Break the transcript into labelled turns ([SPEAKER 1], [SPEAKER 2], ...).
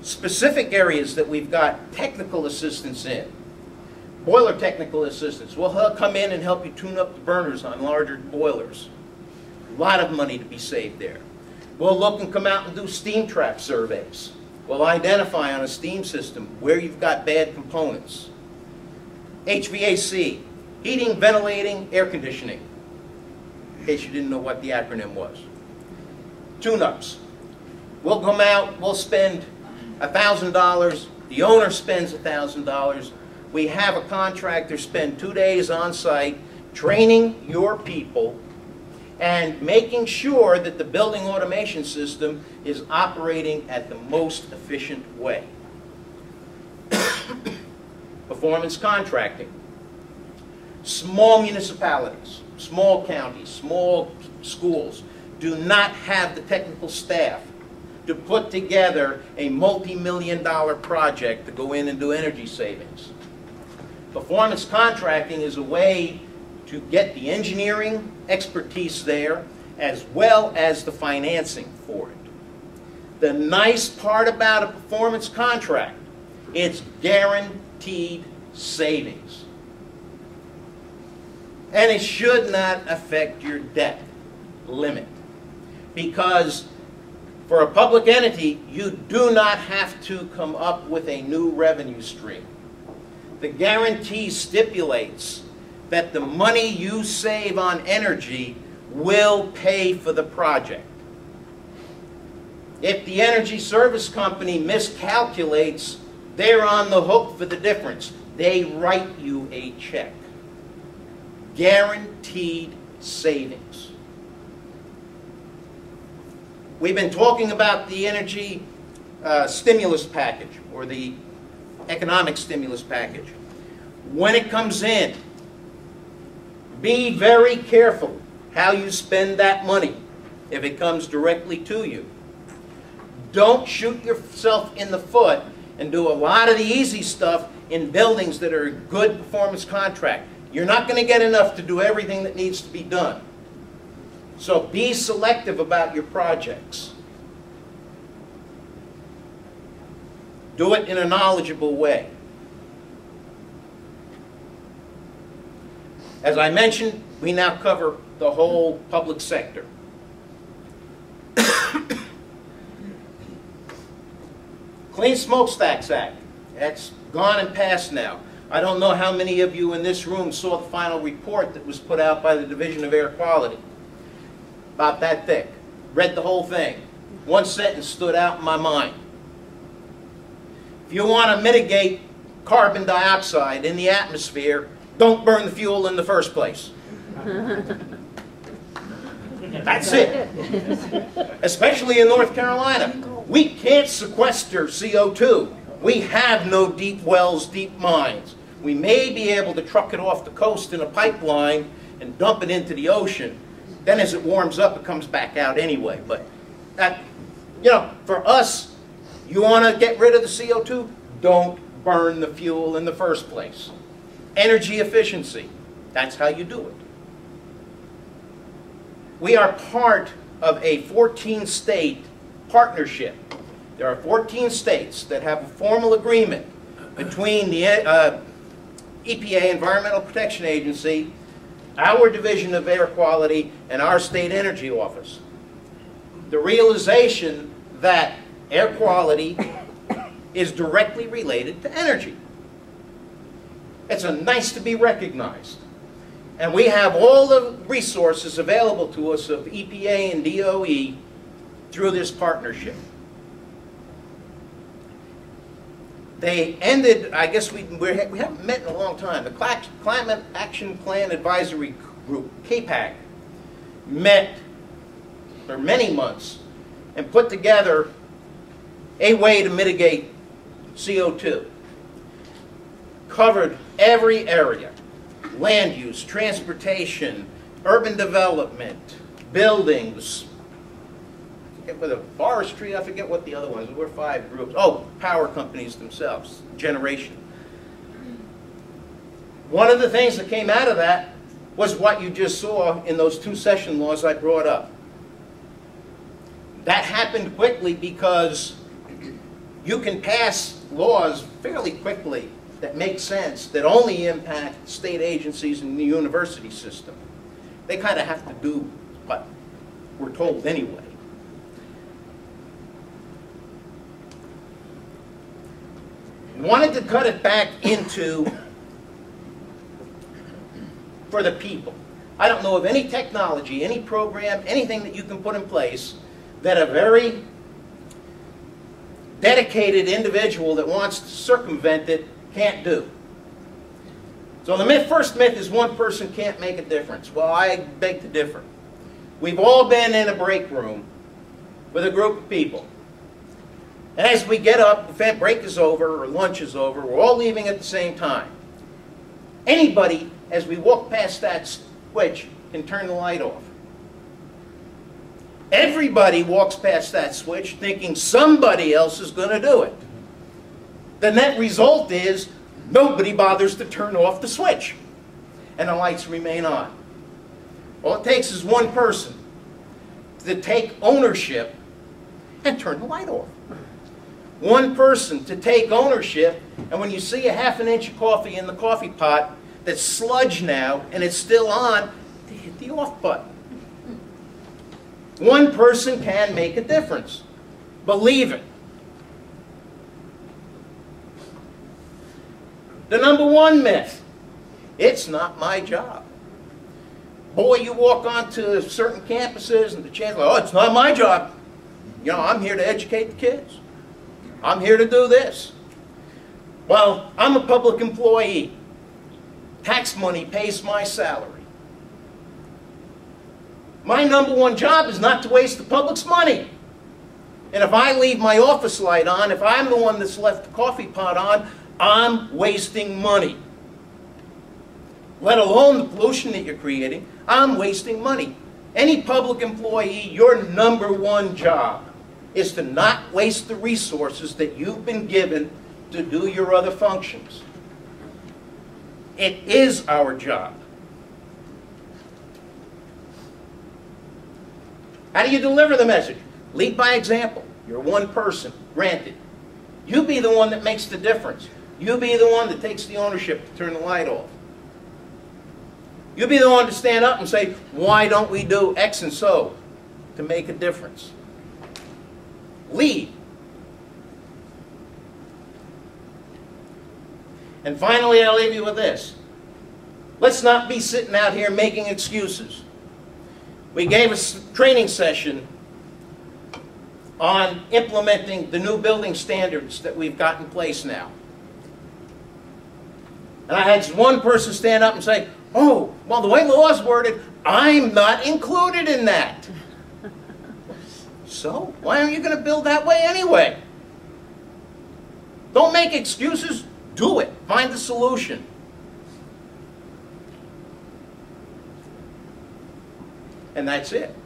[SPEAKER 1] Specific areas that we've got technical assistance in. Boiler technical assistance. Well, he'll come in and help you tune up the burners on larger boilers. A lot of money to be saved there. We'll look and come out and do steam trap surveys. We'll identify on a steam system where you've got bad components. HVAC, heating, ventilating, air conditioning, in case you didn't know what the acronym was. Tune-ups. We'll come out, we'll spend $1,000, the owner spends $1,000. We have a contractor spend 2 days on site training your people and making sure that the building automation system is operating at the most efficient way. Performance contracting. Small municipalities, small counties, small schools do not have the technical staff to put together a multi-million-dollar project to go in and do energy savings. Performance contracting is a way to get the engineering expertise there as well as the financing for it. The nice part about a performance contract, it's guaranteed savings. And it should not affect your debt limit, because for a public entity, you do not have to come up with a new revenue stream. The guarantee stipulates that the money you save on energy will pay for the project. If the energy service company miscalculates, they're on the hook for the difference. They write you a check. Guaranteed savings. We've been talking about the energy stimulus package, or the economic stimulus package. When it comes in, be very careful how you spend that money if it comes directly to you. Don't shoot yourself in the foot and do a lot of the easy stuff in buildings that are a good performance contract. You're not going to get enough to do everything that needs to be done. So be selective about your projects. Do it in a knowledgeable way. As I mentioned, we now cover the whole public sector. Clean Smokestacks Act. That's gone and passed now. I don't know how many of you in this room saw the final report that was put out by the Division of Air Quality. About that thick. Read the whole thing. One sentence stood out in my mind. If you want to mitigate carbon dioxide in the atmosphere, don't burn the fuel in the first place. That's it. Especially in North Carolina. We can't sequester CO2. We have no deep wells, deep mines. We may be able to truck it off the coast in a pipeline and dump it into the ocean. Then as it warms up, it comes back out anyway. But, you know, for us, you want to get rid of the CO2? Don't burn the fuel in the first place. Energy efficiency. That's how you do it. We are part of a 14-state partnership. There are 14 states that have a formal agreement between the EPA, Environmental Protection Agency, our Division of Air Quality, and our state energy office. The realization that air quality is directly related to energy. It's nice to be recognized. And we have all the resources available to us of EPA and DOE through this partnership. They ended, I guess we haven't met in a long time. The Climate Action Plan Advisory Group, CAPAC, met for many months and put together a way to mitigate CO2. Covered every area: land use, transportation, urban development, buildings, I forget whether forestry, I forget what the other ones were. 5 groups. Oh, power companies themselves, generation. One of the things that came out of that was what you just saw in those 2 session laws I brought up. That happened quickly because you can pass laws fairly quickly that make sense, that only impact state agencies and the university system. They kind of have to do what we're told anyway. Wanted to cut it back into for the people. I don't know of any technology, any program, anything that you can put in place that a very dedicated individual that wants to circumvent it can't do. So the first myth is one person can't make a difference. Well, I beg to differ. We've all been in a break room with a group of people. And as we get up, the break is over or lunch is over, we're all leaving at the same time. Anybody, as we walk past that switch, can turn the light off. Everybody walks past that switch thinking somebody else is going to do it. The net result is nobody bothers to turn off the switch, and the lights remain on. All it takes is one person to take ownership and turn the light off. One person to take ownership, and when you see a ½ an inch of coffee in the coffee pot that's sludge now and it's still on, to hit the off button. One person can make a difference. Believe it. The #1 myth, it's not my job. Boy, you walk onto certain campuses and the chancellor, oh, it's not my job. You know, I'm here to educate the kids. I'm here to do this. Well, I'm a public employee. Tax money pays my salary. My #1 job is not to waste the public's money. And if I leave my office light on, if I'm the one that's left the coffee pot on, I'm wasting money. Let alone the pollution that you're creating, I'm wasting money. Any public employee, your #1 job is to not waste the resources that you've been given to do your other functions. It is our job. How do you deliver the message? Lead by example. You're one person, granted. You be the one that makes the difference. You be the one that takes the ownership to turn the light off. You be the one to stand up and say, why don't we do X and so to make a difference? Lead. And finally, I'll leave you with this. Let's not be sitting out here making excuses. We gave a training session on implementing the new building standards that we've got in place now. And I had one person stand up and say, oh, well, the way the law is worded, I'm not included in that. So, why aren't you going to build that way anyway? Don't make excuses. Do it. Find the solution. And that's it.